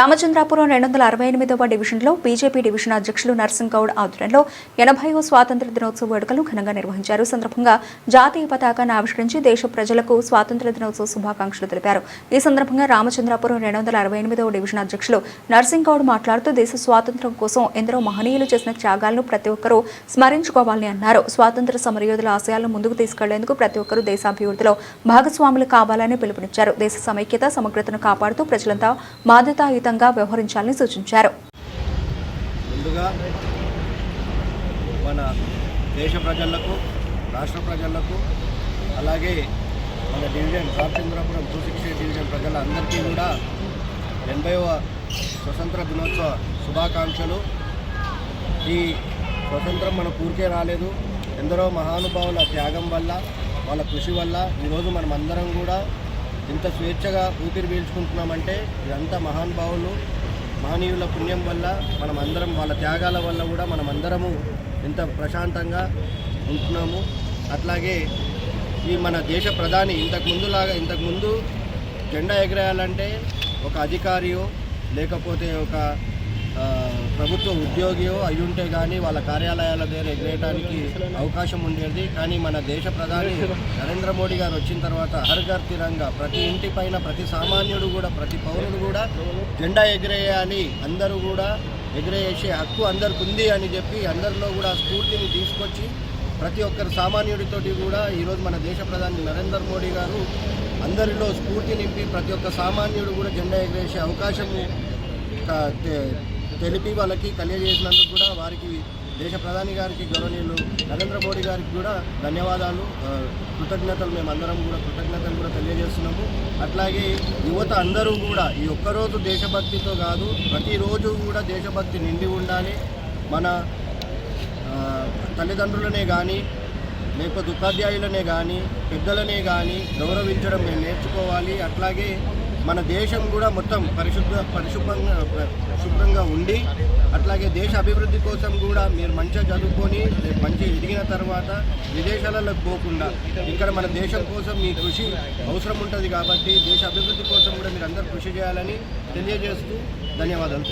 రామచంద్రాపురం 268వ డివిజన్లో BJP division అధ్యక్షులు nursing Goud ఆధ్వర్యంలో 80వ స్వాతంత్ర దినోత్సవ వేడుకలు ఘనంగా నిర్వహించారు. సందర్భంగా జాతీయ పతాకాన్ని ఆవిష్కరించి దేశ ప్రజలకు స్వాతంత్ర దినోత్సవ శుభాకాంక్షలు తెలిపారు. ఈ సందర్భంగా రామచంద్రాపురం 268వ డివిజన్ అధ్యక్షులు నర్సింగ్ గౌడ్ మాట్లాడుతూ దేశ స్వాతంత్ర్యం కోసం ఎందరో మహనీయులు చేసిన త్యాగాలను ప్రతి ఒక్కరూ స్మరించుకోవాలని అన్నారు. స్వాతంత్ర సమరయోధుల ఆశయాలను ముందుకు తీసుకెళ్లేందుకు ప్రతి ఒక్కరూ దేశాభివృద్ధిలో భాగస్వాములు కావాలని పిలుపునిచ్చారు. దేశ సమైక్యత సమగ్రతను కాపాడుతూ ప్రజలంతా బాధ్యతాయుతంగా వ్యవహరించాలని సూచించారు. ముందుగా మన దేశ ప్రజలకు, రాష్ట్ర ప్రజలకు, అలాగే మన డివిజన్ రామచంద్రాపురం 268 డివిజన్ ప్రజలందరికీ కూడా 80వ స్వతంత్ర దినోత్సవ శుభాకాంక్షలు. ఈ స్వతంత్రం మన ఊరికే రాలేదు. ఎందరో మహానుభావుల త్యాగం వల్ల, వాళ్ళ కృషి వల్ల ఈరోజు మనం అందరం కూడా ఇంత స్వేచ్ఛగా ఊపిరి పీల్చుకుంటున్నామంటే ఇదంతా మహనీయుల పుణ్యం వల్ల, మనం అందరం వాళ్ళ త్యాగాల వల్ల కూడా మనం అందరము ఇంత ప్రశాంతంగా ఉంటున్నాము. అట్లాగే ఈ మన దేశ ప్రధాని ఇంతకుముందు జెండా ఎగరేయాలంటే ఒక అధికారియో లేకపోతే ఒక ప్రభుత్వ ఉద్యోగియో అయ్యుంటే కానీ వాళ్ళ కార్యాలయాల దగ్గర ఎగరేయడానికి అవకాశం ఉండేది. కానీ మన దేశ ప్రధాని నరేంద్ర మోడీ గారు వచ్చిన తర్వాత హర్ ఘర్ తిరంగా, ప్రతి ఇంటి పైన ప్రతి సామాన్యుడు కూడా, ప్రతి పౌరుడు కూడా జెండా ఎగరేయాలి, అందరూ కూడా ఎగరేసే హక్కు అందరికి ఉంది అని చెప్పి అందరిలో కూడా స్ఫూర్తిని తీసుకొచ్చి ప్రతి ఒక్కరు సామాన్యుడితోటి కూడా ఈరోజు మన దేశ ప్రధాని నరేంద్ర మోడీ గారు అందరిలో స్ఫూర్తి నింపి ప్రతి ఒక్క సామాన్యుడు కూడా జెండా ఎగరేసే అవకాశం తెలిపి వాళ్ళకి తెలియజేసినందుకు కూడా వారికి దేశ ప్రధాని గారికి, గౌరవనీయులు నరేంద్ర మోడీ గారికి కూడా ధన్యవాదాలు, కృతజ్ఞతలు మేమందరం కూడా కృతజ్ఞతలు కూడా తెలియజేస్తున్నాము. అట్లాగే యువత అందరూ కూడా ఈ ఒక్కరోజు దేశభక్తితో కాదు, ప్రతిరోజు కూడా దేశభక్తి నిండి ఉండాలి. మన తల్లిదండ్రులనే కానీ లేకపోతే ఉపాధ్యాయులనే కానీ పెద్దలనే కానీ గౌరవించడం మేము నేర్చుకోవాలి. అట్లాగే మన దేశం కూడా మొత్తం శుభ్రంగా ఉండి, అట్లాగే దేశ అభివృద్ధి కోసం కూడా మీరు మంచిగా చదువుకొని మంచి ఎదిగిన తర్వాత విదేశాలకు పోకుండా ఇక్కడ మన దేశం కోసం మీ కృషి అవసరం ఉంటుంది. కాబట్టి దేశ అభివృద్ధి కోసం కూడా మీరు అందరూ కృషి చేయాలని తెలియజేస్తూ ధన్యవాదాలు.